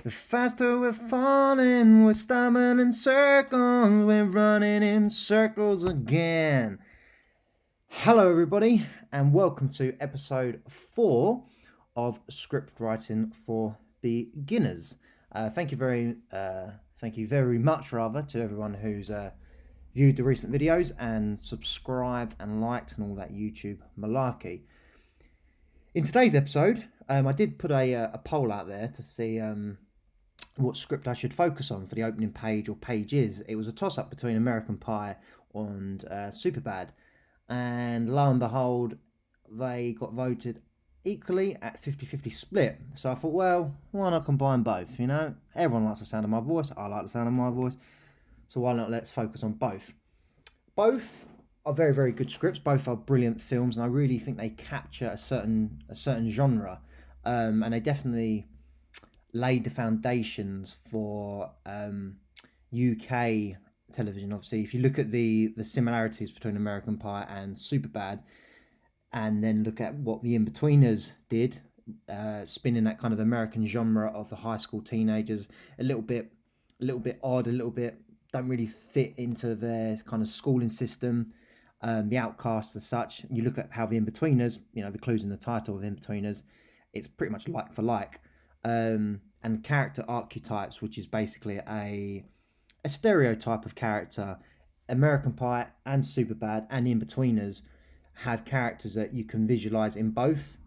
The faster we're falling, we're stopping in circles, we're running in circles again. Hello, everybody, and welcome to episode 4 of Scriptwriting for Beginners. Thank you very much, to everyone who's viewed the recent videos and subscribed and liked and all that YouTube malarkey. In today's episode, I did put a poll out there to see what script I should focus on for the opening page or pages. It was a toss-up between American Pie and Superbad, and lo and behold, they got voted equally at 50-50 split. So I thought, well, why not combine both? You know, everyone likes the sound of my voice. I like the sound of my voice. So why not let's focus on both. Both are very, very good scripts. Both are brilliant films, and I really think they capture a certain genre, and they definitely laid the foundations for UK television. Obviously, if you look at the similarities between American Pie and Superbad, and then look at what the In-Betweeners did, spinning that kind of American genre of the high school teenagers, a little bit odd, a little bit don't really fit into their kind of schooling system, the outcasts as such. You look at how the In-Betweeners, you know, the clues in the title of In-Betweeners, it's pretty much like for like. And character archetypes, which is basically a stereotype of character. American Pie and Superbad and In-Betweeners have characters that you can visualize in both.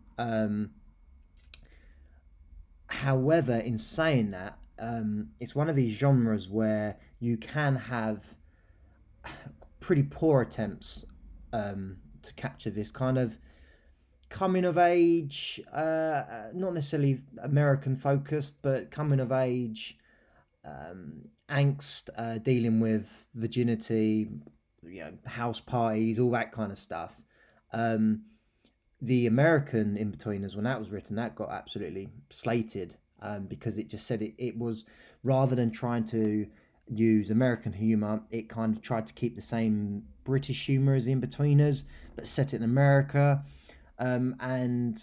However, in saying that, it's one of these genres where you can have pretty poor attempts to capture this kind of coming of age, not necessarily American focused, but coming of age, angst, dealing with virginity, you know, house parties, all that kind of stuff. The American In-Betweeners, when that was written, that got absolutely slated, because it just said it was, rather than trying to use American humor, it kind of tried to keep the same British humor as In-Betweeners, but set it in America. And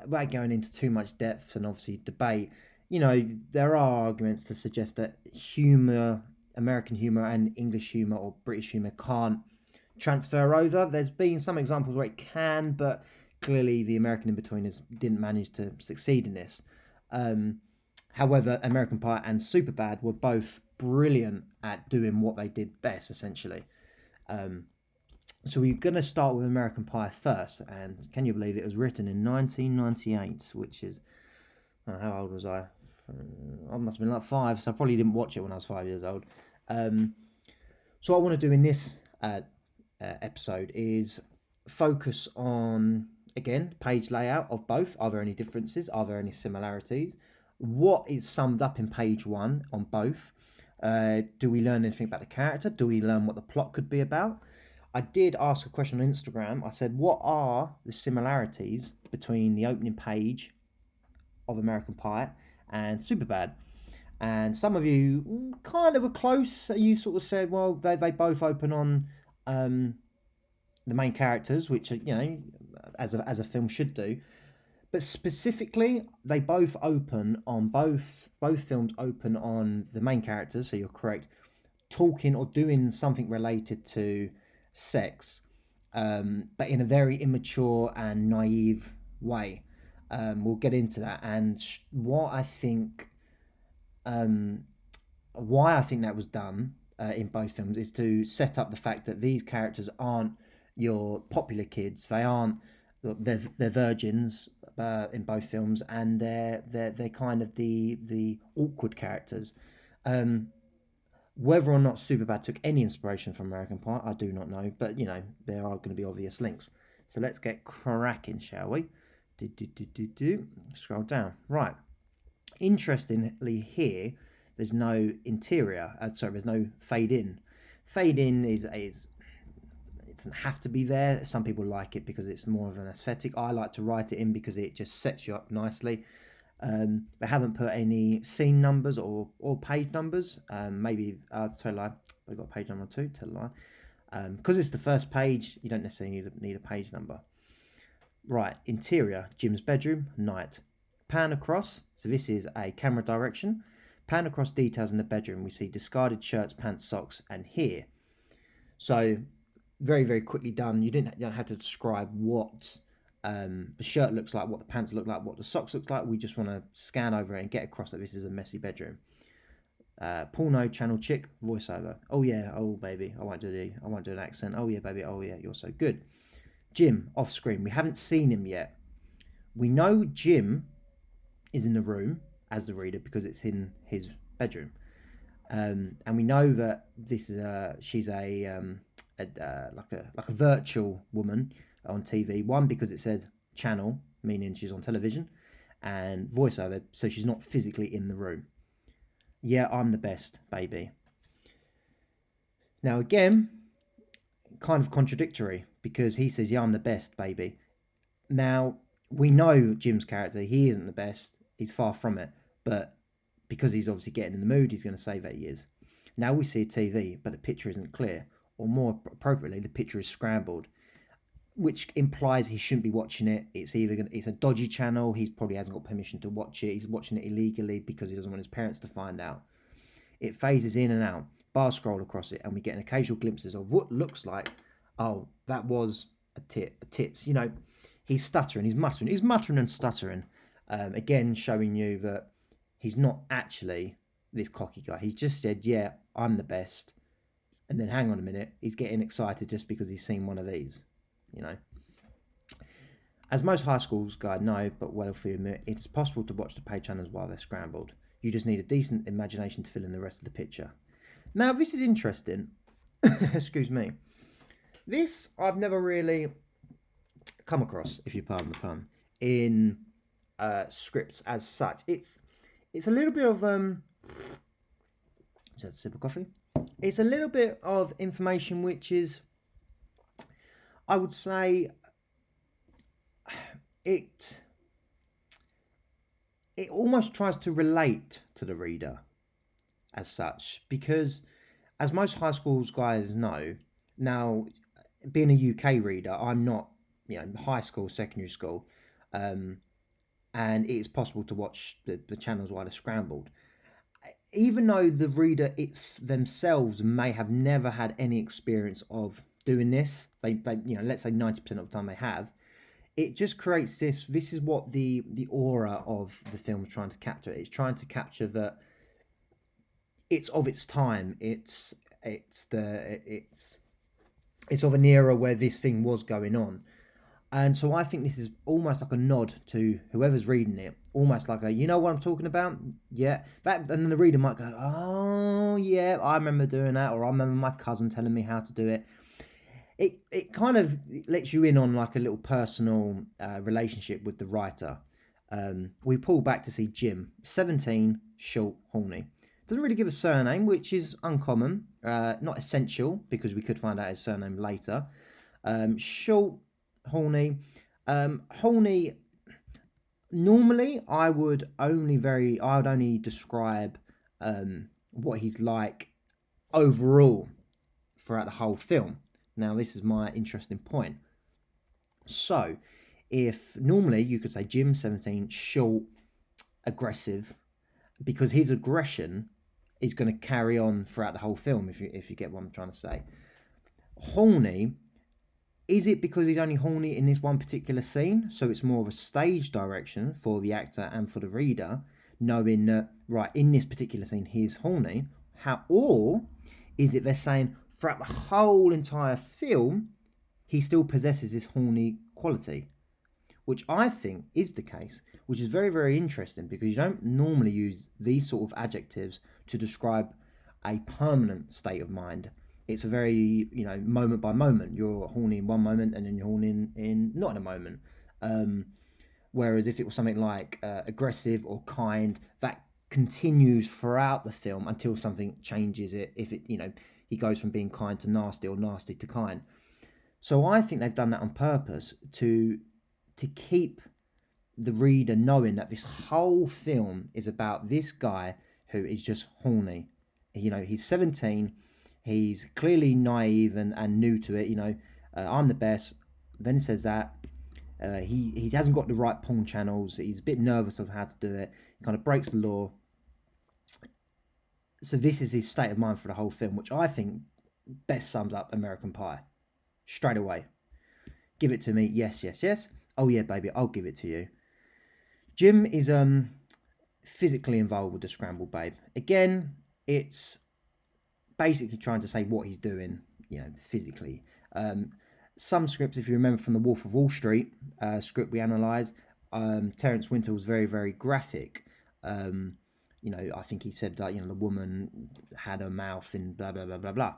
without going into too much depth and obviously debate, you know, there are arguments to suggest that American humor and English humor or British humor can't transfer over. There's been some examples where it can, but clearly the American In-Betweeners didn't manage to succeed in this. However, American Pie and Superbad were both brilliant at doing what they did best, essentially. So we're going to start with American Pie first, and can you believe it was written in 1998, which is, how old was I? I must have been like 5, so I probably didn't watch it when I was 5 years old. So what I want to do in this episode is focus on, again, page layout of both. Are there any differences? Are there any similarities? What is summed up in page 1 on both? Do we learn anything about the character? Do we learn what the plot could be about? I did ask a question on Instagram. I said, what are the similarities between the opening page of American Pie and Superbad? And some of you kind of were close. You sort of said, well, they both open on the main characters, which, you know, as a film should do. But specifically, they both open on, both films open on the main characters, so you're correct, talking or doing something related to sex, but in a very immature and naive way. We'll get into that, and why I think that was done in both films is to set up the fact that these characters aren't your popular kids. They're virgins in both films, and they're kind of the awkward characters. Whether or not Superbad took any inspiration from American Pie, I do not know. But, you know, there are going to be obvious links. So let's get cracking, shall we? Scroll down. Right. Interestingly here, there's no interior. There's no fade in. Fade in is it doesn't have to be there. Some people like it because it's more of an aesthetic. I like to write it in because it just sets you up nicely. They haven't put any scene numbers or page numbers. Maybe I'll tell a lie. They've got page number 2. Tell a lie. Because it's the first page, you don't necessarily need a page number. Right, interior, Jim's bedroom, night. Pan across, so this is a camera direction. Pan across details in the bedroom, we see discarded shirts, pants, socks, and hair. So very, very quickly done. You don't have to describe what the shirt looks like, what the pants look like, what the socks look like. We just want to scan over it and get across that this is a messy bedroom. Porno channel chick voiceover. Oh yeah, oh baby, I won't do an accent. Oh yeah, baby, oh yeah, you're so good. Jim off screen. We haven't seen him yet. We know Jim is in the room as the reader because it's in his bedroom, and we know that this is she's like a virtual woman on TV. One, because it says channel, meaning she's on television, and voiceover, so she's not physically in the room. Yeah, I'm the best, baby. Now again, kind of contradictory because he says, yeah, I'm the best, baby. Now, we know Jim's character, he isn't the best, he's far from it, but because he's obviously getting in the mood, he's going to say that he is. Now we see a TV, but the picture isn't clear, or more appropriately, the picture is scrambled, which implies he shouldn't be watching it. It's it's a dodgy channel, he probably hasn't got permission to watch it, he's watching it illegally because he doesn't want his parents to find out. It phases in and out, bar scroll across it, and we get an occasional glimpses of what looks like, oh, that was a tits. You know, he's stuttering, he's muttering and stuttering. Again, showing you that he's not actually this cocky guy. He's just said, yeah, I'm the best. And then hang on a minute, he's getting excited just because he's seen one of these, you know. As most high schools guys know, but well for you, it's possible to watch the paid channels while they're scrambled. You just need a decent imagination to fill in the rest of the picture. Now, this is interesting. Excuse me. This I've never really come across, if you pardon the pun, in scripts as such. It's a little bit of is that a sip of coffee? It's a little bit of information which is, I would say, it almost tries to relate to the reader as such, because as most high schools guys know, now being a UK reader, I'm not, high school, secondary school, and it's possible to watch the channels while they're scrambled. Even though the reader themselves may have never had any experience of doing this, they let's say 90% of the time they have, it just creates this is what the aura of the film is trying to capture. It's trying to capture that it's of its time. It's of an era where this thing was going on. And so I think this is almost like a nod to whoever's reading it, almost like you know what I'm talking about? Yeah. And then the reader might go, oh, yeah, I remember doing that, or I remember my cousin telling me how to do it. It kind of lets you in on like a little personal relationship with the writer. We pull back to see Jim, 17, short, horny. Doesn't really give a surname, which is uncommon, not essential, because we could find out his surname later. Short, horny. Horny, normally I would only describe what he's like overall throughout the whole film. Now, this is my interesting point. So, if normally you could say Jim, 17, short, aggressive, because his aggression is going to carry on throughout the whole film, if you get what I'm trying to say. Horny, is it because he's only horny in this one particular scene, so it's more of a stage direction for the actor and for the reader, knowing that, right, in this particular scene, he's horny, or is it they're saying throughout the whole entire film, he still possesses this horny quality, which I think is the case, which is very, very interesting, because you don't normally use these sort of adjectives to describe a permanent state of mind. It's a very, moment by moment. You're horny in one moment and then you're horny in not in a moment. Whereas if it was something like aggressive or kind, that continues throughout the film until something changes it. If it, he goes from being kind to nasty or nasty to kind. So I think they've done that on purpose to keep the reader knowing that this whole film is about this guy who is just horny. He's 17. He's clearly naive and new to it. I'm the best. Then he says that. He hasn't got the right porn channels. He's a bit nervous of how to do it. He kind of breaks the law. So this is his state of mind for the whole film, which I think best sums up American Pie. Straight away. Give it to me. Yes, yes, yes. Oh yeah, baby, I'll give it to you. Jim is physically involved with the scrambled babe. Again, it's basically trying to say what he's doing, physically. Some scripts, if you remember from The Wolf of Wall Street script we analysed, Terence Winter was very, very graphic. I think he said that, the woman had her mouth in blah, blah, blah, blah, blah.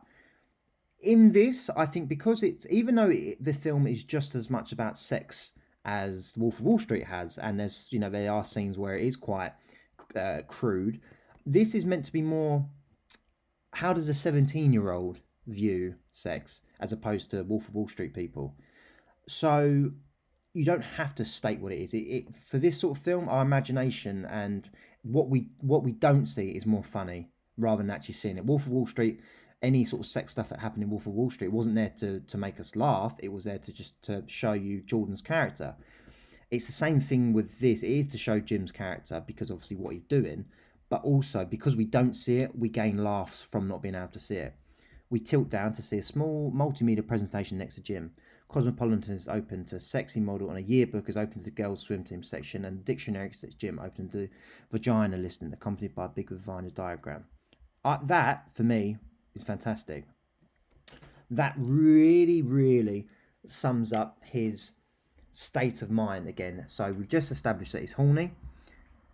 In this, I think because even though the film is just as much about sex as Wolf of Wall Street has, and there's, there are scenes where it is quite crude, this is meant to be more, how does a 17-year-old view sex as opposed to Wolf of Wall Street people? So you don't have to state what it is. For this sort of film, our imagination and what we don't see is more funny rather than actually seeing it. Wolf of Wall Street, any sort of sex stuff that happened in Wolf of Wall Street wasn't there to make us laugh. It was there to show you Jordan's character. It's the same thing with this. It is to show Jim's character because obviously what he's doing, but also because we don't see it, we gain laughs from not being able to see it. We tilt down to see a small multimedia presentation next to Jim. Cosmopolitan is open to a sexy model, and a yearbook is open to the girls' swim team section, and dictionary says Jim open to vagina listing, accompanied by a big vagina diagram. That, for me, is fantastic. That really, really sums up his state of mind again. So we've just established that he's horny.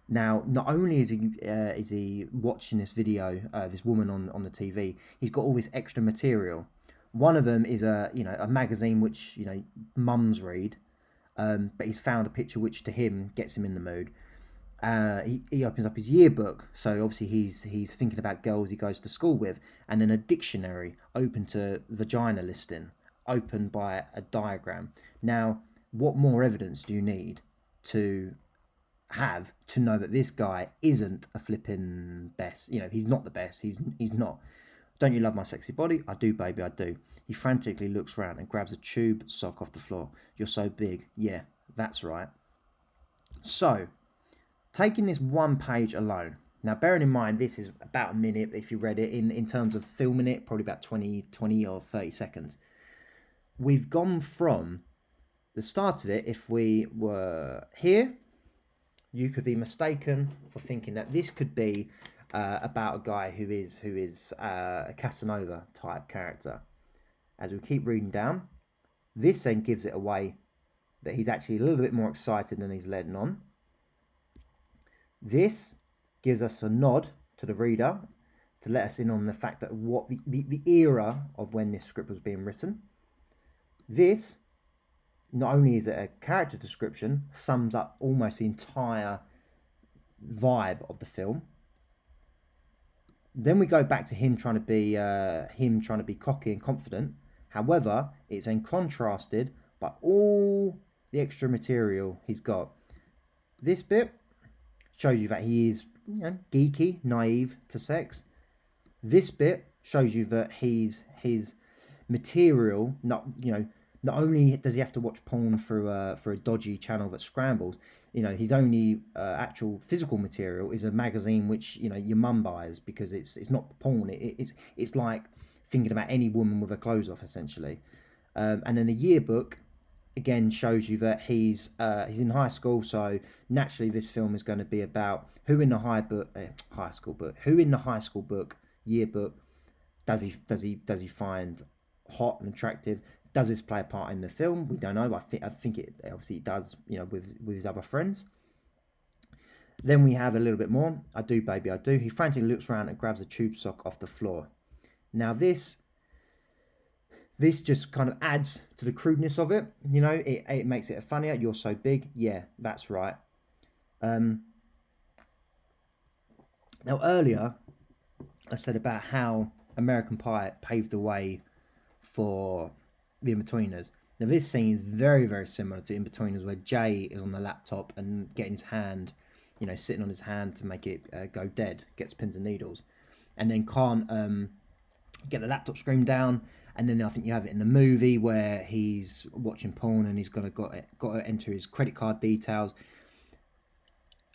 Now, not only is he watching this video, this woman on the TV, he's got all this extra material. One of them is a magazine which mums read, but he's found a picture which to him gets him in the mood. He opens up his yearbook, so obviously he's thinking about girls he goes to school with, and then a dictionary open to vagina listing, opened by a diagram. Now, what more evidence do you need to have to know that this guy isn't a flipping best? He's not the best. He's not. Don't you love my sexy body? I do, baby, I do. He frantically looks around and grabs a tube sock off the floor. You're so big. Yeah, that's right. So, taking this one page alone. Now, bearing in mind, this is about a minute, if you read it, in terms of filming it, probably about 20 or 30 seconds. We've gone from the start of it, if we were here, you could be mistaken for thinking that this could be about a guy who is a Casanova type character. As we keep reading down, this then gives it away that he's actually a little bit more excited than he's letting on. This gives us a nod to the reader to let us in on the fact that what the era of when this script was being written. This, not only is it a character description, sums up almost the entire vibe of the film. Then we go back to him trying to be cocky and confident. However, it's then contrasted by all the extra material he's got. This bit shows you that he is geeky, naive to sex. This bit shows you that his material, not only does he have to watch porn for a dodgy channel that scrambles, his only actual physical material is a magazine which your mum buys because it's not porn. It's like thinking about any woman with her clothes off, essentially. And then the yearbook again shows you that he's in high school, so naturally this film is going to be about who in the high school book yearbook does he find hot and attractive. Does this play a part in the film? We don't know. I think it obviously does, with his other friends. Then we have a little bit more. I do, baby, I do. He frantically looks around and grabs a tube sock off the floor. Now this just kind of adds to the crudeness of it. It makes it funnier. You're so big. Yeah, that's right. Now earlier, I said about how American Pie paved the way for the Inbetweeners. Now this scene is very, very similar to Inbetweeners, where Jay is on the laptop and getting his hand, sitting on his hand to make it go dead, gets pins and needles, and then can't get the laptop screen down. And then I think you have it in the movie where he's watching porn and he's got to enter his credit card details.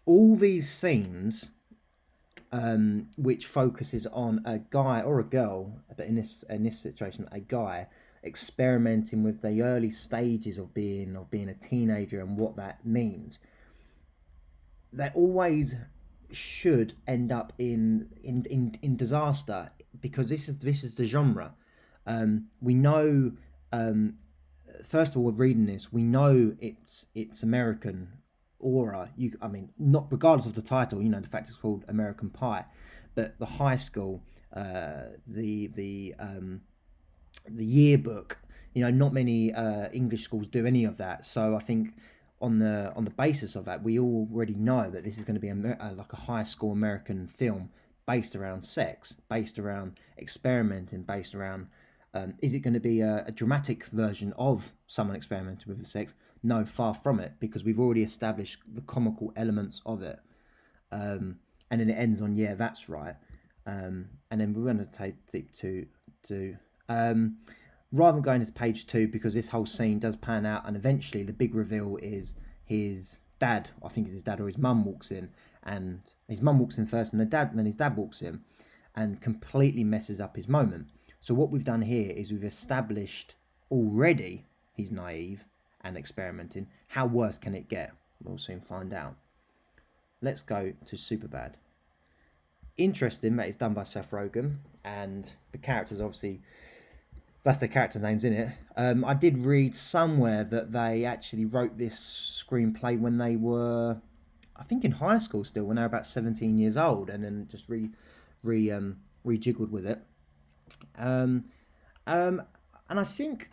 All these scenes which focuses on a guy or a girl, but in this situation, a guy experimenting with the early stages of being a teenager and what that means. They always should end up in disaster, because this is the genre. We know, um, first of all, reading this, we know it's American aura. I mean, not regardless of the title, the fact it's called American Pie, but the high school, the yearbook. Not many English schools do any of that. So I think on the basis of that, we already know that this is going to be like a high school American film based around sex, based around experimenting, based around. Is it going to be a dramatic version of someone experimenting with the sex? No, far from it, because we've already established the comical elements of it. And then it ends on, yeah, that's right. And then we're going to take to rather than going to page 2, because this whole scene does pan out, and eventually the big reveal is his dad. I think it's his dad or his mum walks in, and his mum walks in first, and then his dad walks in, and completely messes up his moment. So what we've done here is we've established already he's naive and experimenting. How worse can it get? We'll soon find out. Let's go to Superbad. Interesting that it's done by Seth Rogen, and the characters, obviously, that's the character names in it. I did read somewhere that they actually wrote this screenplay when they were, I think, in high school still, when they were about 17 years old, and then just rejiggled with it. And I think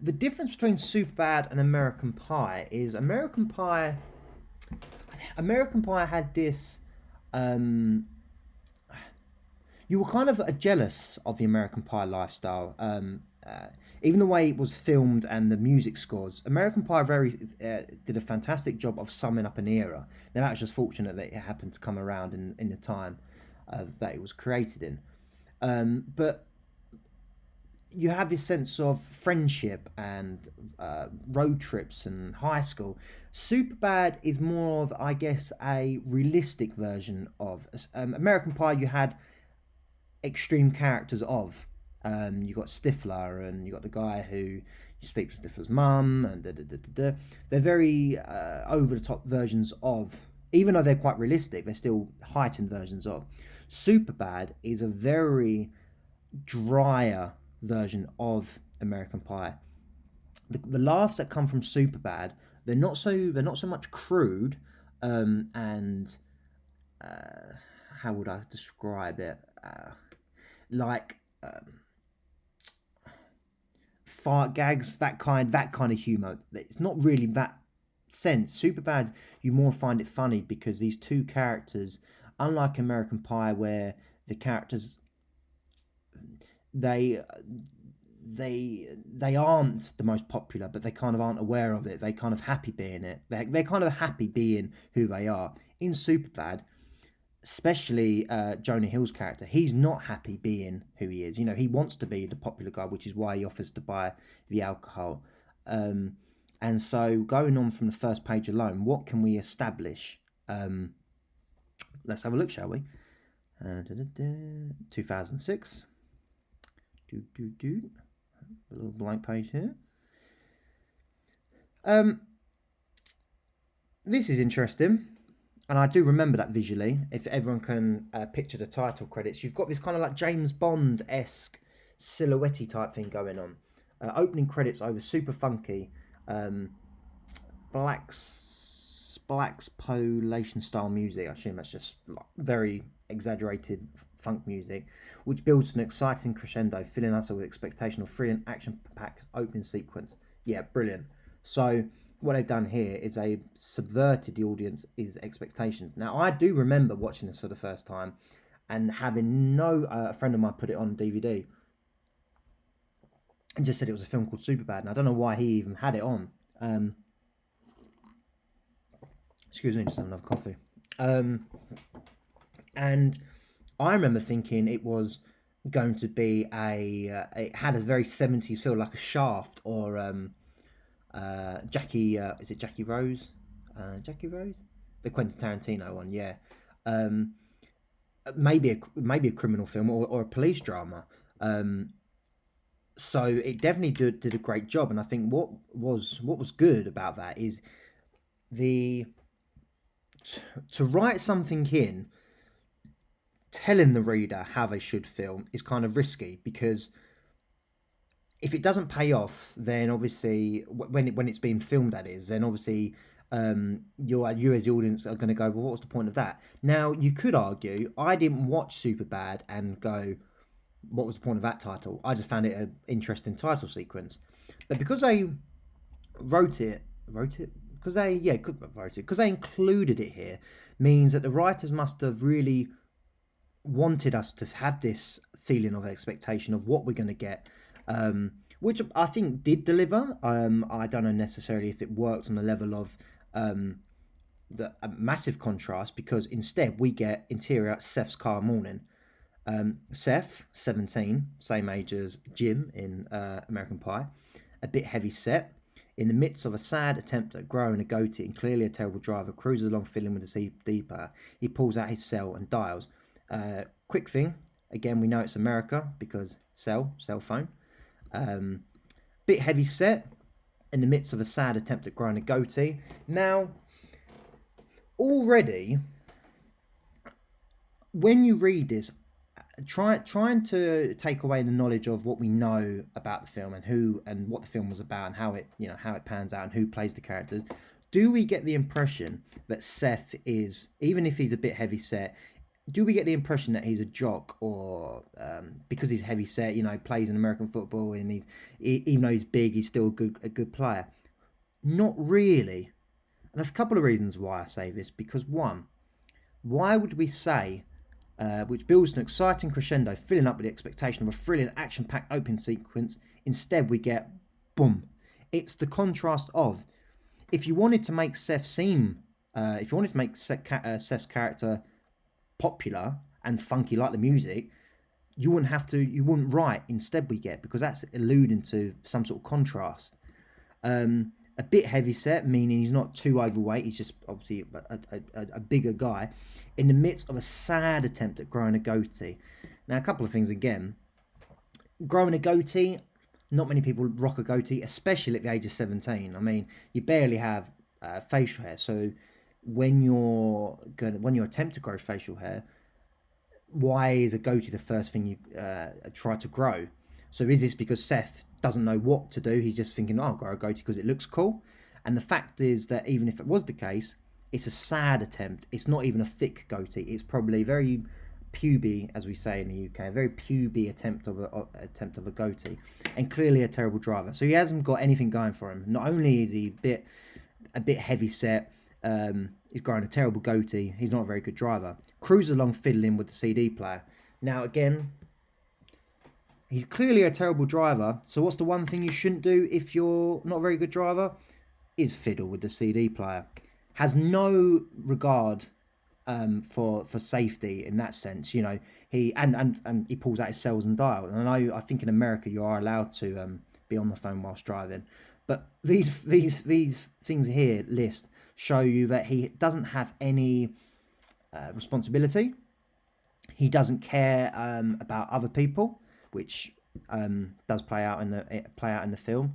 the difference between Superbad and American Pie is American Pie had this. You were kind of jealous of the American Pie lifestyle. Even the way it was filmed and the music scores, American Pie did a fantastic job of summing up an era. Now, that was just fortunate that it happened to come around in the time that it was created in. But you have this sense of friendship and road trips and high school. Superbad is more of, I guess, a realistic version of American Pie. You had extreme characters of. You got Stifler, and you got the guy who sleeps with Stifler's mum, and They're very over the top versions of. Even though they're quite realistic, they're still heightened versions of. Superbad is a very drier version of American Pie. The laughs that come from Superbad, they're not so much crude, and how would I describe it? Like fart gags, that kind of humor. It's not really that sense. Superbad, you more find it funny because these two characters, unlike American Pie, where the characters they aren't the most popular, but they kind of aren't aware of it. They kind of happy being it. They're kind of happy being who they are. In Superbad, especially Jonah Hill's character, he's not happy being who he is. He wants to be the popular guy, which is why he offers to buy the alcohol. And so going on from the first page alone, what can we establish? Let's have a look, shall we? 2006. A little blank page here. This is interesting, and I do remember that visually. If everyone can picture the title credits, you've got this kind of like James Bond-esque silhouette type thing going on. Opening credits over super funky blaxpolation style music. I assume that's just like very exaggerated funk music, which builds an exciting crescendo, filling us with expectation of thrilling action-packed opening sequence. Yeah, brilliant. So what they've done here is they subverted the audience's expectations. Now, I do remember watching this for the first time and having a friend of mine put it on DVD and just said it was a film called Superbad, and I don't know why he even had it on. Excuse me, just have another coffee. And I remember thinking it was going to be it had a very 70s feel, like a Shaft or Jackie, is it Jackie Rose? Jackie Rose? The Quentin Tarantino one, yeah. um, maybe a criminal film or a police drama. Um, so it definitely did a great job, and I think what was good about that is the to write something in telling the reader how they should feel is kind of risky, because if it doesn't pay off, then obviously when it's being filmed, that is, then obviously you as the audience are going to go, well, what's the point of that? Now you could argue I didn't watch Superbad and go, what was the point of that title? I just found it an interesting title sequence, but because I wrote it because they included it here, means that the writers must have really wanted us to have this feeling of expectation of what we're going to get, which I think did deliver. I don't know necessarily if it worked on the level of the a massive contrast, because instead we get interior Seth's car morning. Seth, 17, same age as Jim in American Pie, a bit heavy set. In the midst of a sad attempt at growing a goatee and clearly a terrible driver, cruises along fiddling with the CD player. He pulls out his cell and dials. Quick thing, again, we know it's America because cell phone. Bit heavy set in the midst of a sad attempt at growing a goatee. Now, already, when you read this, trying to take away the knowledge of what we know about the film and who and what the film was about and how it pans out and who plays the characters, do we get the impression that Seth is, even if he's a bit heavy set, do we get the impression that he's a jock, or because he's heavy set, plays in American football and even though he's big, he's still a good player? Not really. And there's a couple of reasons why I say this. Because one, why would we say, which builds an exciting crescendo, filling up with the expectation of a thrilling, action-packed opening sequence, instead we get boom. It's the contrast of, if you wanted to make Seth's character popular and funky like the music, you wouldn't write instead we get, because that's alluding to some sort of contrast. A bit heavy set, meaning he's not too overweight, he's just obviously a bigger guy, in the midst of a sad attempt at growing a goatee. Now, a couple of things again. Growing a goatee, not many people rock a goatee, especially at the age of 17. I mean, you barely have facial hair, so when you attempt to grow facial hair, why is a goatee the first thing you try to grow? So is this because Seth doesn't know what to do? He's just thinking, I'll grow a goatee because it looks cool. And the fact is that even if it was the case, it's a sad attempt. It's not even a thick goatee. It's probably very puby, as we say in the UK, a very puby attempt of a goatee, and clearly a terrible driver. So he hasn't got anything going for him. Not only is he a bit heavy set, he's growing a terrible goatee, he's not a very good driver. Cruises along fiddling with the CD player. Now again, he's clearly a terrible driver, so what's the one thing you shouldn't do if you're not a very good driver? Is fiddle with the CD player. Has no regard for safety in that sense. He he pulls out his cells and dial. And I think in America you are allowed to be on the phone whilst driving. But these things here show you that he doesn't have any responsibility. He doesn't care about other people, which does play out in the film.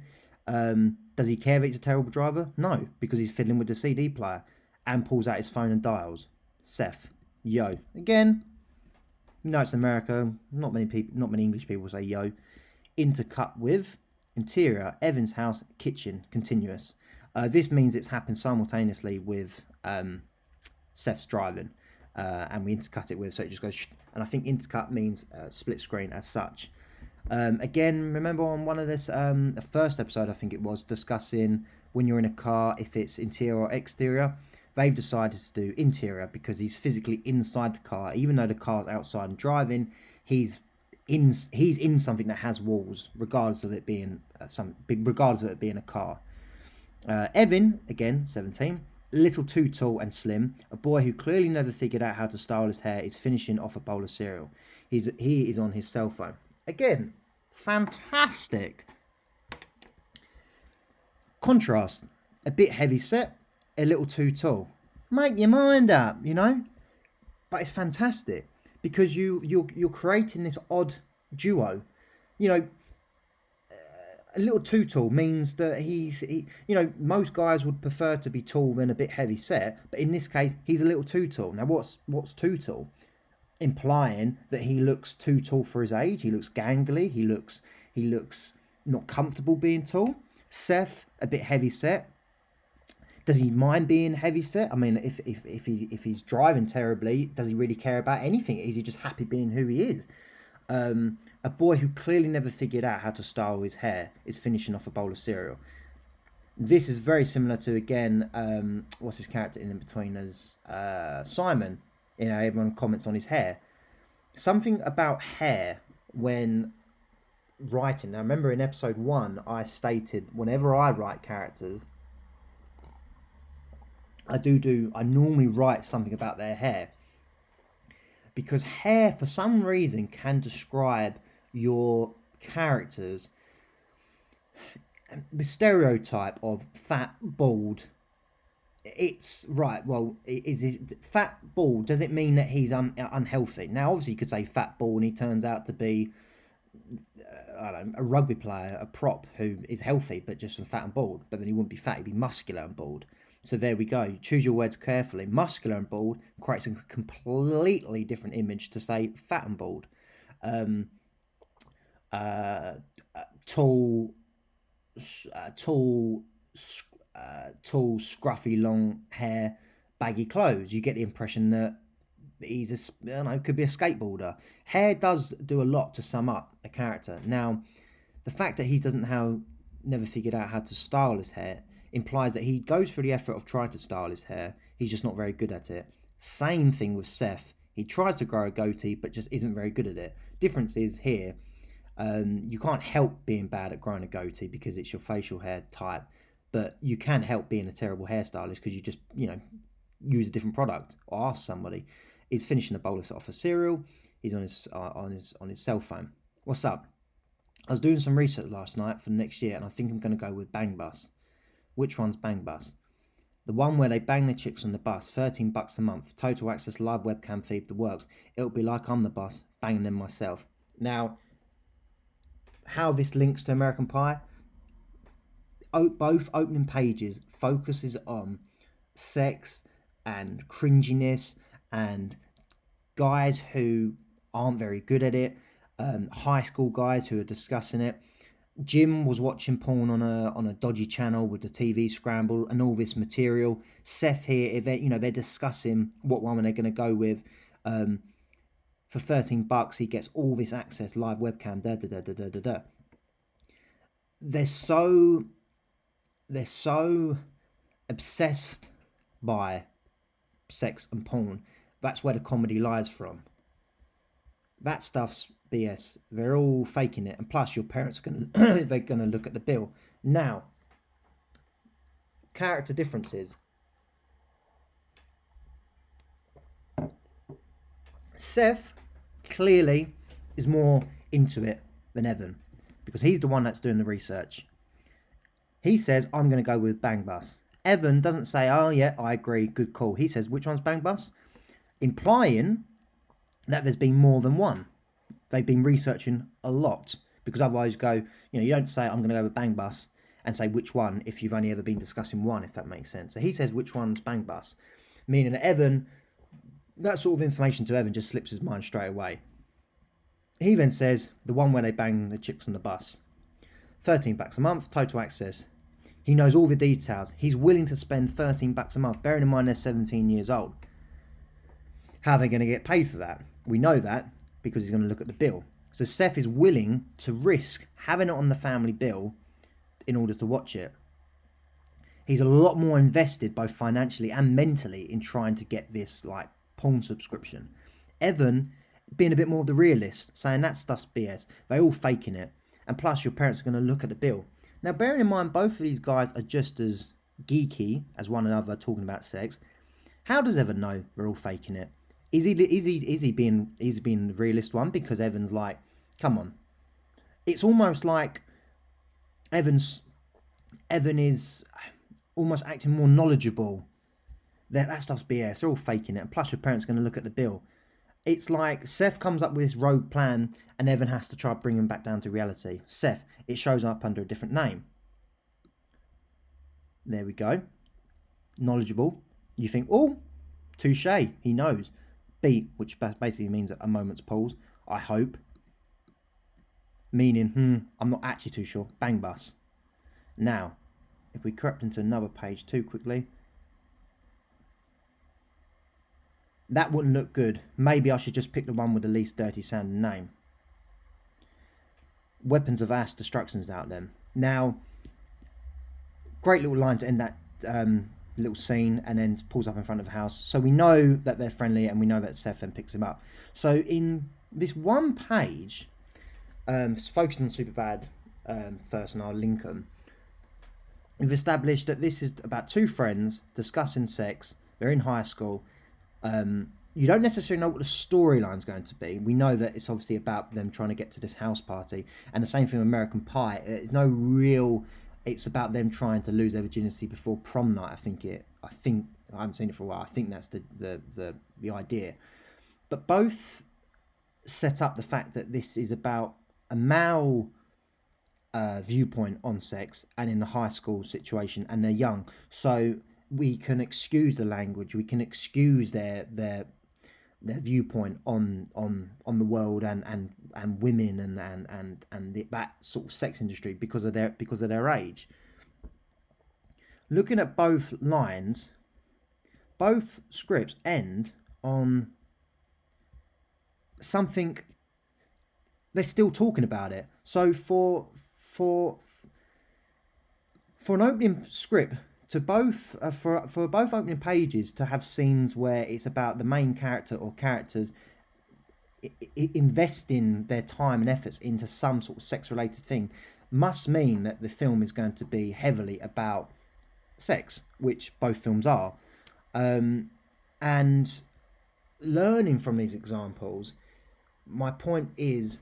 Does he care that he's a terrible driver? No, because he's fiddling with the CD player and pulls out his phone and dials. Seth, yo. Again, it's America. Not many English people say yo. Intercut with interior, Evan's house, kitchen, continuous. This means it's happened simultaneously with Seth's driving, and we intercut it with, so it just goes. And I think intercut means split screen as such. Again, remember on one of the first episode, I think it was, discussing when you're in a car, if it's interior or exterior. They've decided to do interior because he's physically inside the car, even though the car's outside and driving. He's in something that has walls, regardless of it being a car. Evan, again 17, a little too tall and slim, a boy who clearly never figured out how to style his hair, is finishing off a bowl of cereal. He is on his cell phone. Again, fantastic. Contrast, a bit heavy set, a little too tall. Make your mind up, but it's fantastic because you're creating this odd duo. You know, a little too tall means that most guys would prefer to be tall than a bit heavy set, but in this case he's a little too tall. Now what's too tall? Implying that he looks too tall for his age. He looks gangly. He looks not comfortable being tall. Seth, a bit heavy set. Does he mind being heavy set? I mean, if he's driving terribly, does he really care about anything? Is he just happy being who he is? A boy who clearly never figured out how to style his hair is finishing off a bowl of cereal. This is very similar to, again, what's his character in between as Simon. You know, everyone comments on his hair. Something about hair when writing. Now, remember in episode 1, I stated whenever I write characters, I normally write something about their hair. Because hair, for some reason, can describe your characters. The stereotype of fat, bald. It's right. Well, is it fat, bald? Does it mean that he's unhealthy? Now, obviously, you could say fat, bald, and he turns out to be, I don't know, a rugby player, a prop who is healthy but just fat and bald. But then he wouldn't be fat; he'd be muscular and bald. So there we go. Choose your words carefully. Muscular and bald creates a completely different image to say fat and bald. Tall, scruffy, long hair, baggy clothes. You get the impression that he's could be a skateboarder. Hair does do a lot to sum up a character. Now, the fact that he never figured out how to style his hair implies that he goes through the effort of trying to style his hair. He's just not very good at it. Same thing with Seth. He tries to grow a goatee, but just isn't very good at it. Difference is here, you can't help being bad at growing a goatee because it's your facial hair type, but you can help being a terrible hairstylist because you just, use a different product or ask somebody. He's finishing a bowl off a cereal. He's on his cell phone. What's up? I was doing some research last night for next year, and I think I'm going to go with Bang Bus. Which one's Bang Bus? The one where they bang the chicks on the bus, $13 a month, total access live webcam feed, the works. It'll be like I'm the boss, banging them myself. Now, how this links to American Pie? Both opening pages focuses on sex and cringiness and guys who aren't very good at it, high school guys who are discussing it. Jim was watching porn on a dodgy channel with the TV scramble and all this material. Seth here, they're discussing what one they're going to go with. For $13, he gets all this access, live webcam. They're so obsessed by sex and porn. That's where the comedy lies from. That stuff's BS. They're all faking it, and plus your parents are they're gonna look at the bill. Now, character differences. Seth clearly is more into it than Evan because he's the one that's doing the research. He says, I'm going to go with Bang Bus. Evan doesn't say, oh yeah, I agree, good call. He says, which one's Bang Bus? Implying that there's been more than one. They've been researching a lot because otherwise you don't say, I'm going to go with Bang Bus and say which one if you've only ever been discussing one, if that makes sense. So he says, which one's Bang Bus? Meaning that Evan, that sort of information to Evan just slips his mind straight away. He then says, the one where they bang the chicks on the bus. $13 a month, total access. He knows all the details. He's willing to spend $13 a month, bearing in mind they're 17 years old. How are they going to get paid for that? We know that because he's going to look at the bill. So Seth is willing to risk having it on the family bill in order to watch it. He's a lot more invested both financially and mentally in trying to get this porn subscription. Evan being a bit more of the realist, saying that stuff's BS. They're all faking it. And plus your parents are going to look at the bill. Now bearing in mind both of these guys are just as geeky as one another talking about sex. How does Evan know they're all faking it? Is he being the realist one because Evan's like, come on. It's almost like Evan is almost acting more knowledgeable That stuff's BS. They're all faking it. And plus, your parents are going to look at the bill. It's like Seth comes up with this rogue plan and Evan has to try to bring him back down to reality. Seth, it shows up under a different name. There we go. Knowledgeable. You think, oh, touche, he knows. Beat, which basically means a moment's pause, I hope. Meaning, I'm not actually too sure. Bang bus. Now, if we crept into another page too quickly, that wouldn't look good. Maybe I should just pick the one with the least dirty sounding name. Weapons of mass destruction's out then. Now, great little line to end that little scene, and then pulls up in front of the house. So we know that they're friendly, and we know that Seth then picks him up. So in this one page, focusing on Superbad first, and I'll link them. We've established that this is about two friends discussing sex. They're in high school. You don't necessarily know what the storyline's going to be. We know that it's obviously about them trying to get to this house party, and the same thing with American Pie. It's no real. It's about them trying to lose their virginity before prom night. I think I haven't seen it for a while. I think that's the idea. But both set up the fact that this is about a male viewpoint on sex, and in the high school situation, and they're young, so we can excuse the language. We can excuse their viewpoint on the world and women and that sort of sex industry because of their age. Looking at both lines, both scripts end on something. They're still talking about it. So for an opening script to both for both opening pages to have scenes where it's about the main character or characters investing their time and efforts into some sort of sex-related thing, must mean that the film is going to be heavily about sex, which both films are. And learning from these examples, my point is,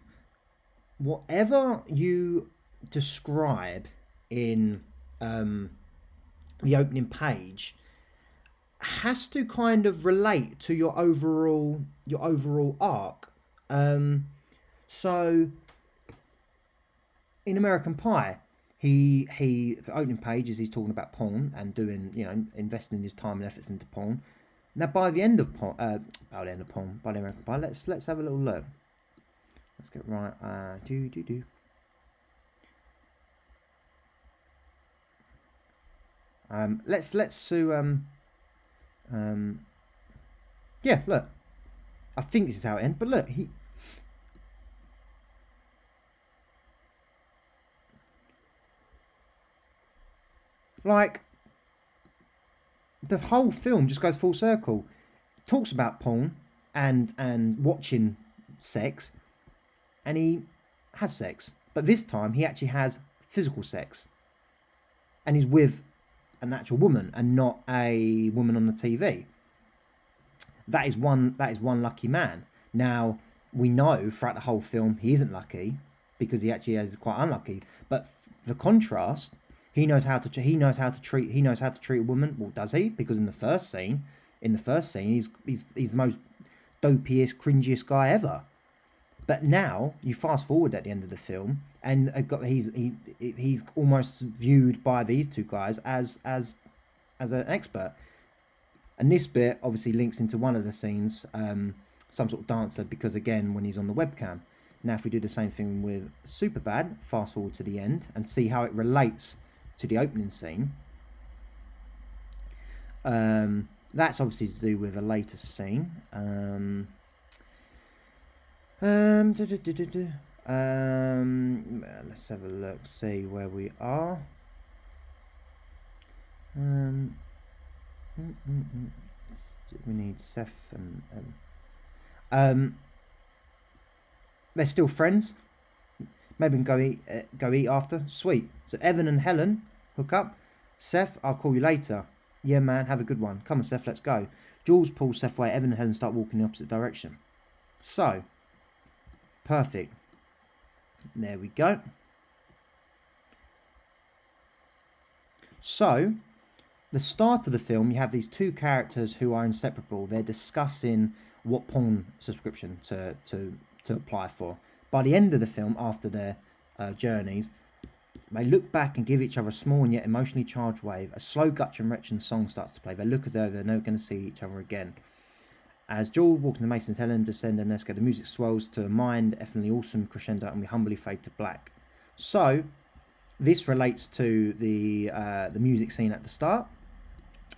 whatever you describe in the opening page has to kind of relate to your overall arc. So in American Pie, the opening page is he's talking about porn and doing, investing his time and efforts into porn. Now by the end of by the American Pie, let's have a little look. Let's get right. Yeah, look. I think this is how it ends, but look, the whole film just goes full circle. Talks about porn and watching sex, and he has sex, but this time he actually has physical sex, and he's with an actual woman and not a woman on the TV. That is one lucky man. Now we know throughout the whole film he isn't lucky, because he actually is quite unlucky. But the contrast, he knows how to treat a woman. Well, does he? Because in the first scene, he's the most dopiest, cringiest guy ever. But now you fast forward at the end of the film, and he's almost viewed by these two guys as an expert. And this bit obviously links into one of the scenes, some sort of dancer, because again, when he's on the webcam. Now, if we do the same thing with Superbad, fast forward to the end and see how it relates to the opening scene. That's obviously to do with a later scene. Let's have a look, see where we are. We need Seth and they're still friends. Maybe we can go eat after. Sweet. So Evan and Helen hook up. Seth, I'll call you later. Yeah, man, have a good one. Come on, Seth, let's go. Jules pulls Seth away. Evan and Helen start walking in the opposite direction. So, perfect. There we go. So, the start of the film, you have these two characters who are inseparable. They're discussing what porn subscription to apply for. By the end of the film, after their journeys, they look back and give each other a small and yet emotionally charged wave. A slow, gut-wrenching song starts to play. They look as though they're never going to see each other again. As Joel walks into Mason's Helen, descend and escalate, the music swells to a mind-effingly awesome crescendo, and we humbly fade to black. So, this relates to the music scene at the start.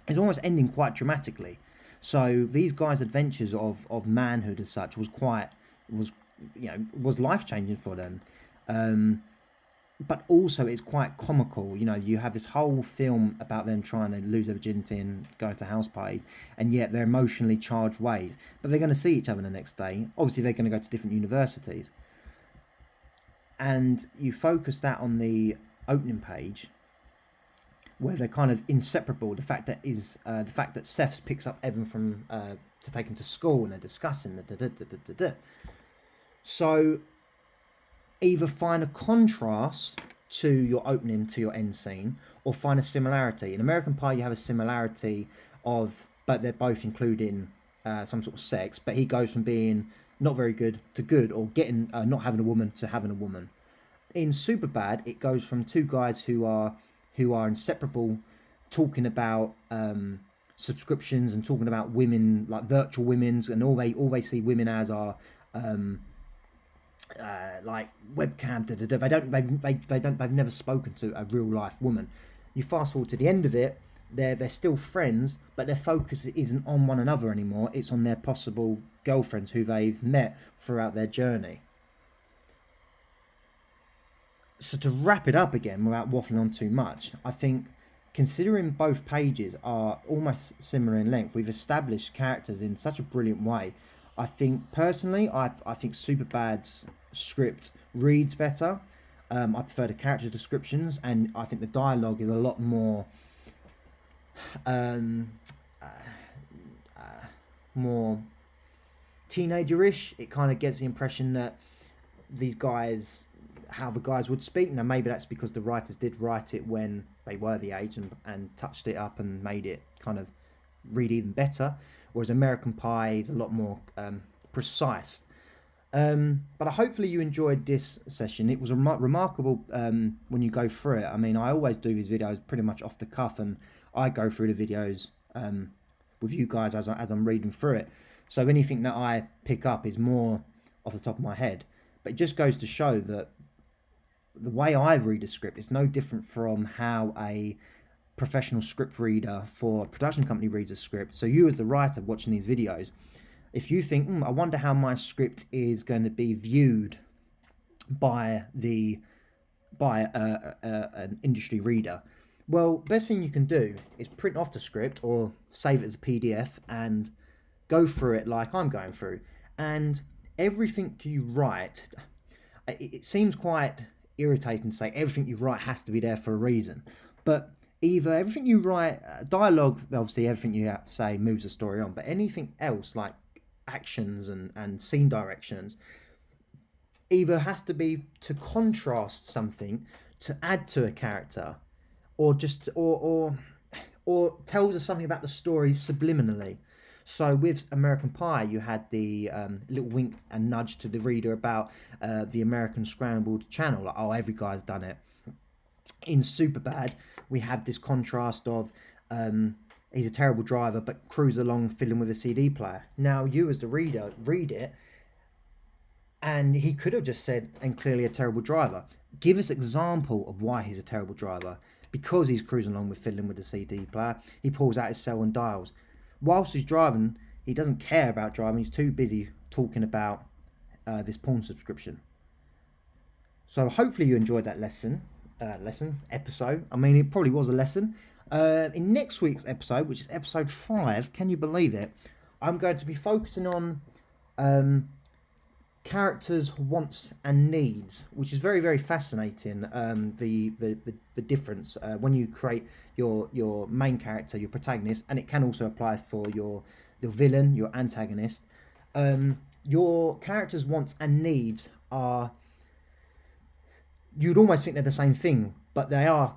It's almost ending quite dramatically. So these guys' adventures of manhood as such was life changing for them. But also it's quite comical. You have this whole film about them trying to lose their virginity and go to house parties, and yet they're emotionally charged ways. But they're going to see each other the next day. Obviously, they're going to go to different universities. And you focus that on the opening page, where they're kind of inseparable. The fact that Seth picks up Evan from to take him to school, and they're discussing the. So either find a contrast to your opening to your end scene, or find a similarity. In American Pie, you have a similarity but they're both including some sort of sex. But he goes from being not very good to good, or getting not having a woman to having a woman. In Superbad, it goes from two guys who are inseparable, talking about subscriptions and talking about women, like virtual women's, and all they see women as are like webcam. They've never spoken to a real life woman. You fast forward to the end of it, they're still friends, but their focus isn't on one another anymore. It's on their possible girlfriends who they've met throughout their journey. So to wrap it up again, without waffling on too much, I think, considering both pages are almost similar in length, we've established characters in such a brilliant way. I think, personally, I think Superbad's script reads better. I prefer the character descriptions, and I think the dialogue is a lot more more teenager-ish. It kind of gets the impression that how the guys would speak. Now, maybe that's because the writers did write it when they were the age and touched it up and made it kind of read even better. Whereas American Pie is a lot more precise. But hopefully you enjoyed this session. It was remarkable when you go through it. I mean, I always do these videos pretty much off the cuff, and I go through the videos with you guys as I'm reading through it. So anything that I pick up is more off the top of my head. But it just goes to show that the way I read a script is no different from how a professional script reader for a production company reads a script. So you, as the writer watching these videos, if you think, I wonder how my script is going to be viewed by an industry reader, well, best thing you can do is print off the script or save it as a PDF and go through it like I'm going through. And everything you write, it seems quite irritating to say everything you write has to be there for a reason, but either everything you write, dialogue, obviously everything you have to say moves the story on, but anything else like actions and scene directions either has to be to contrast something, to add to a character, or just or tells us something about the story subliminally. So with American Pie, you had the little wink and nudge to the reader about the American Scrambled channel, like, oh, every guy's done it. In Superbad, we have this contrast of he's a terrible driver but cruises along fiddling with a CD player. Now you as the reader read it, and he could have just said, and clearly a terrible driver. Give us example of why he's a terrible driver. Because he's cruising along with fiddling with the CD player, he pulls out his cell and dials. Whilst he's driving, he doesn't care about driving. He's too busy talking about this porn subscription. So hopefully you enjoyed that episode. I mean, it probably was a lesson. In next week's episode, which is episode 5, can you believe it? I'm going to be focusing on characters' wants and needs, which is very, very fascinating. The difference when you create your main character, your protagonist, and it can also apply for your villain, your antagonist. Your character's wants and needs are, you'd almost think they're the same thing, but they are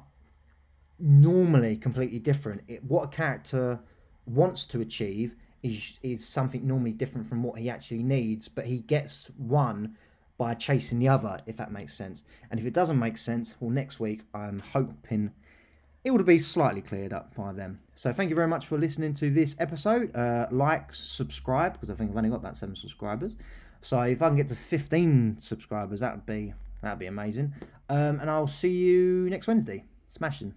normally completely different. What a character wants to achieve is something normally different from what he actually needs, but he gets one by chasing the other, if that makes sense. And if it doesn't make sense, well, next week I'm hoping it would be slightly cleared up by them. So thank you very much for listening to this episode. Like, subscribe, because I think I've only got about 7 subscribers. So if I can get to 15 subscribers, that'd be amazing. And I'll see you next Wednesday. Smashing.